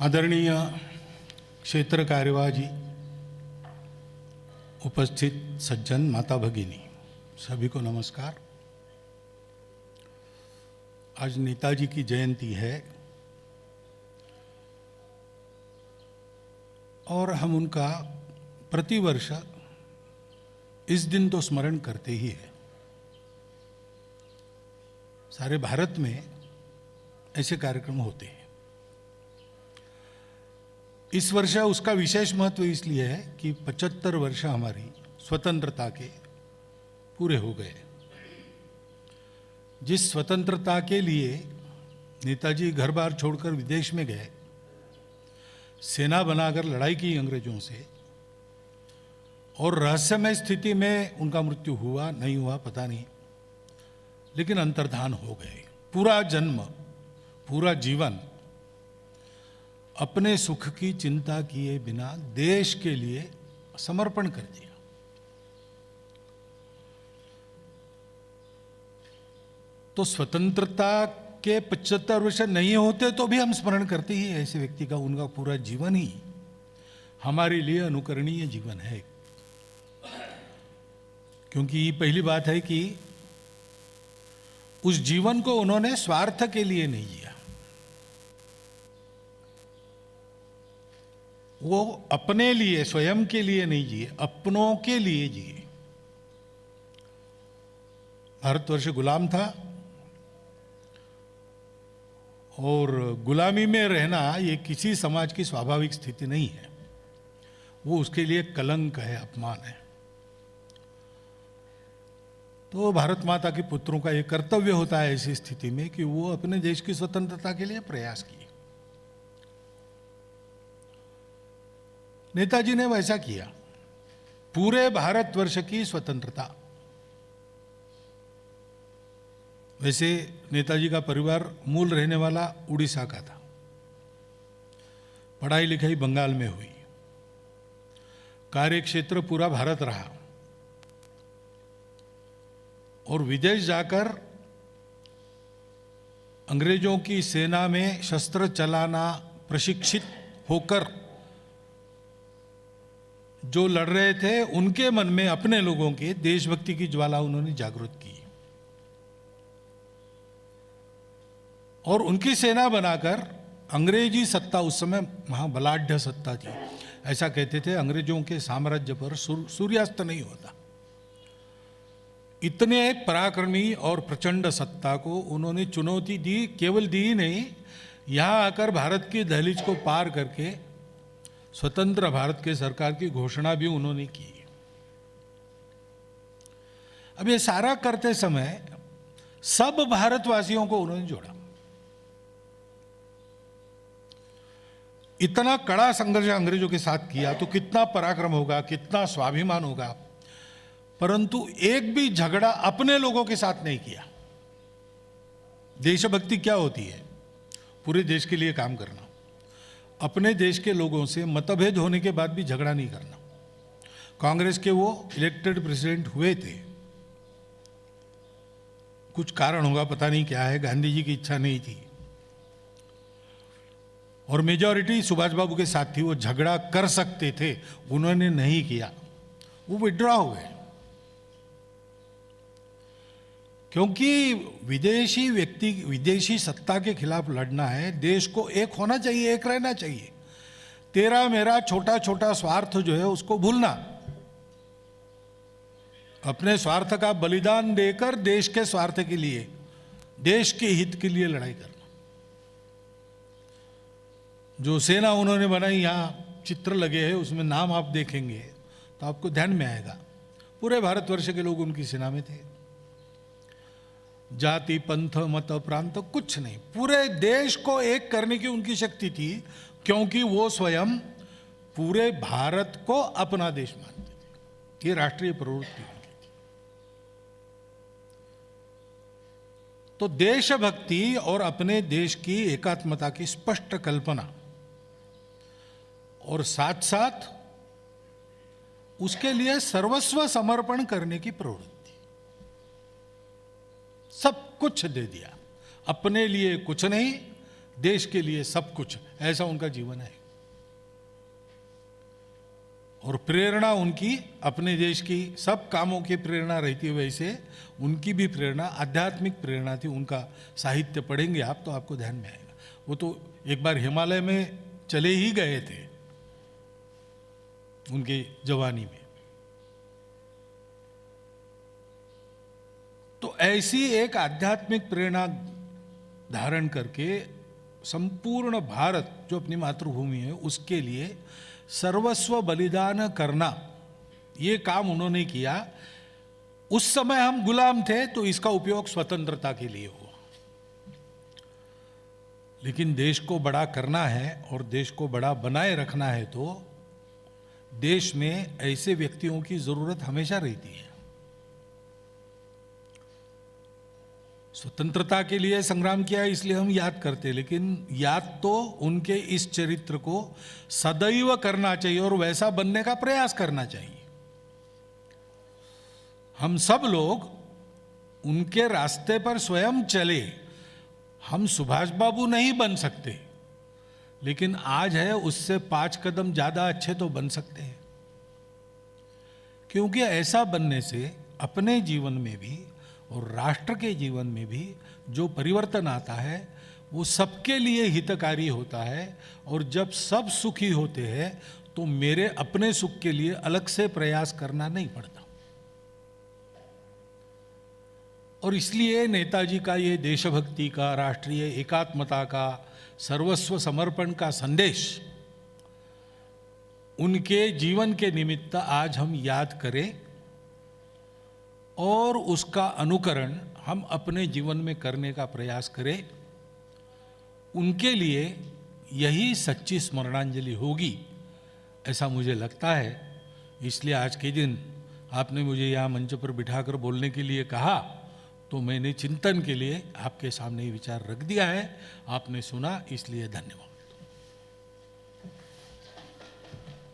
आदरणीय क्षेत्र कार्यवाह जी, उपस्थित सज्जन, माता भगिनी, सभी को नमस्कार। आज नेताजी की जयंती है और हम उनका प्रतिवर्ष इस दिन तो स्मरण करते ही हैं। सारे भारत में ऐसे कार्यक्रम होते हैं। इस वर्ष उसका विशेष महत्व इसलिए है कि 75 वर्ष हमारी स्वतंत्रता के पूरे हो गए। जिस स्वतंत्रता के लिए नेताजी घर बार छोड़कर विदेश में गए, सेना बनाकर लड़ाई की अंग्रेजों से, और रहस्यमय स्थिति में उनका मृत्यु हुआ नहीं हुआ पता नहीं, लेकिन अंतर्धान हो गए। पूरा जन्म, पूरा जीवन अपने सुख की चिंता किए बिना देश के लिए समर्पण कर दिया। तो स्वतंत्रता के 75 वर्ष नहीं होते तो भी हम स्मरण करते ही ऐसे व्यक्ति का। उनका पूरा जीवन ही हमारे लिए अनुकरणीय जीवन है, क्योंकि पहली बात है कि उस जीवन को उन्होंने स्वार्थ के लिए नहीं जिया, वो अपने लिए, स्वयं के लिए नहीं जिए, अपनों के लिए जिए। भारतवर्ष गुलाम था और गुलामी में रहना ये किसी समाज की स्वाभाविक स्थिति नहीं है। वो उसके लिए कलंक है, अपमान है। तो भारत माता के पुत्रों का एक कर्तव्य होता है ऐसी स्थिति में कि वो अपने देश की स्वतंत्रता के लिए प्रयास किए। नेताजी ने वैसा किया। पूरे भारतवर्ष की स्वतंत्रता। वैसे नेताजी का परिवार मूल रहने वाला उड़ीसा का था। पढ़ाई लिखाई बंगाल में हुई। कार्य क्षेत्र पूरा भारत रहा और विदेश जाकर अंग्रेजों की सेना में शस्त्र चलाना प्रशिक्षित होकर जो लड़ रहे थे, उनके मन में, अपने लोगों के, देशभक्ति की ज्वाला उन्होंने जागृत की और उनकी सेना बनाकर अंग्रेजी सत्ता, उस समय महाबलाढ्य सत्ता थी, ऐसा कहते थे, अंग्रेजों के साम्राज्य पर सूर्यास्त नहीं होता। इतने पराक्रमी और प्रचंड सत्ता को उन्होंने चुनौती दी। केवल दी ही नहीं, यहां आकर भारत की दहलीज को पार करके स्वतंत्र भारत के सरकार की घोषणा भी उन्होंने की। अब ये सारा करते समय सब भारतवासियों को उन्होंने जोड़ा। इतना कड़ा संघर्ष अंग्रेजों के साथ किया तो कितना पराक्रम होगा, कितना स्वाभिमान होगा, परंतु एक भी झगड़ा अपने लोगों के साथ नहीं किया। देशभक्ति क्या होती है? पूरे देश के लिए काम करना। अपने देश के लोगों से मतभेद होने के बाद भी झगड़ा नहीं करना। कांग्रेस के वो इलेक्टेड प्रेसिडेंट हुए थे, कुछ कारण होगा, पता नहीं क्या है, गांधी जी की इच्छा नहीं थी और मेजॉरिटी सुभाष बाबू के साथ थी। वो झगड़ा कर सकते थे, उन्होंने नहीं किया, वो विड्रॉ हो गए। क्योंकि विदेशी व्यक्ति, विदेशी सत्ता के खिलाफ लड़ना है, देश को एक होना चाहिए, एक रहना चाहिए। तेरा मेरा छोटा छोटा स्वार्थ जो है उसको भूलना, अपने स्वार्थ का बलिदान देकर देश के स्वार्थ के लिए, देश के हित के लिए लड़ाई करना। जो सेना उन्होंने बनाई, यहाँ चित्र लगे हैं, उसमें नाम आप देखेंगे तो आपको ध्यान में आएगा। पूरे भारतवर्ष के लोग उनकी सेना में थे। जाति, पंथ, मत, प्रांत कुछ नहीं, पूरे देश को एक करने की उनकी शक्ति थी, क्योंकि वो स्वयं पूरे भारत को अपना देश मानते थे। ये राष्ट्रीय प्रवृत्ति उनकी थी। तो देशभक्ति और अपने देश की एकात्मता की स्पष्ट कल्पना और साथ साथ उसके लिए सर्वस्व समर्पण करने की प्रवृत्ति। सब कुछ दे दिया, अपने लिए कुछ नहीं, देश के लिए सब कुछ, ऐसा उनका जीवन है। और प्रेरणा उनकी अपने देश की सब कामों की प्रेरणा रहती है, वैसे उनकी भी प्रेरणा आध्यात्मिक प्रेरणा थी। उनका साहित्य पढ़ेंगे आप तो आपको ध्यान में आएगा। वो तो एक बार हिमालय में चले ही गए थे उनकी जवानी में। तो ऐसी एक आध्यात्मिक प्रेरणा धारण करके संपूर्ण भारत जो अपनी मातृभूमि है उसके लिए सर्वस्व बलिदान करना, ये काम उन्होंने किया। उस समय हम गुलाम थे तो इसका उपयोग स्वतंत्रता के लिए हुआ, लेकिन देश को बड़ा करना है और देश को बड़ा बनाए रखना है तो देश में ऐसे व्यक्तियों की जरूरत हमेशा रहती है। स्वतंत्रता के लिए संग्राम किया इसलिए हम याद करते, लेकिन याद तो उनके इस चरित्र को सदैव करना चाहिए और वैसा बनने का प्रयास करना चाहिए। हम सब लोग उनके रास्ते पर स्वयं चले। हम सुभाष बाबू नहीं बन सकते, लेकिन आज है उससे 5 कदम ज्यादा अच्छे तो बन सकते हैं, क्योंकि ऐसा बनने से अपने जीवन में भी और राष्ट्र के जीवन में भी जो परिवर्तन आता है वो सबके लिए हितकारी होता है। और जब सब सुखी होते हैं तो मेरे अपने सुख के लिए अलग से प्रयास करना नहीं पड़ता। और इसलिए नेताजी का ये देशभक्ति का, राष्ट्रीय एकात्मता का, सर्वस्व समर्पण का संदेश उनके जीवन के निमित्त आज हम याद करें और उसका अनुकरण हम अपने जीवन में करने का प्रयास करें। उनके लिए यही सच्ची स्मरणांजलि होगी, ऐसा मुझे लगता है। इसलिए आज के दिन आपने मुझे यहाँ मंच पर बिठाकर बोलने के लिए कहा तो मैंने चिंतन के लिए आपके सामने ये विचार रख दिया है। आपने सुना, इसलिए धन्यवाद।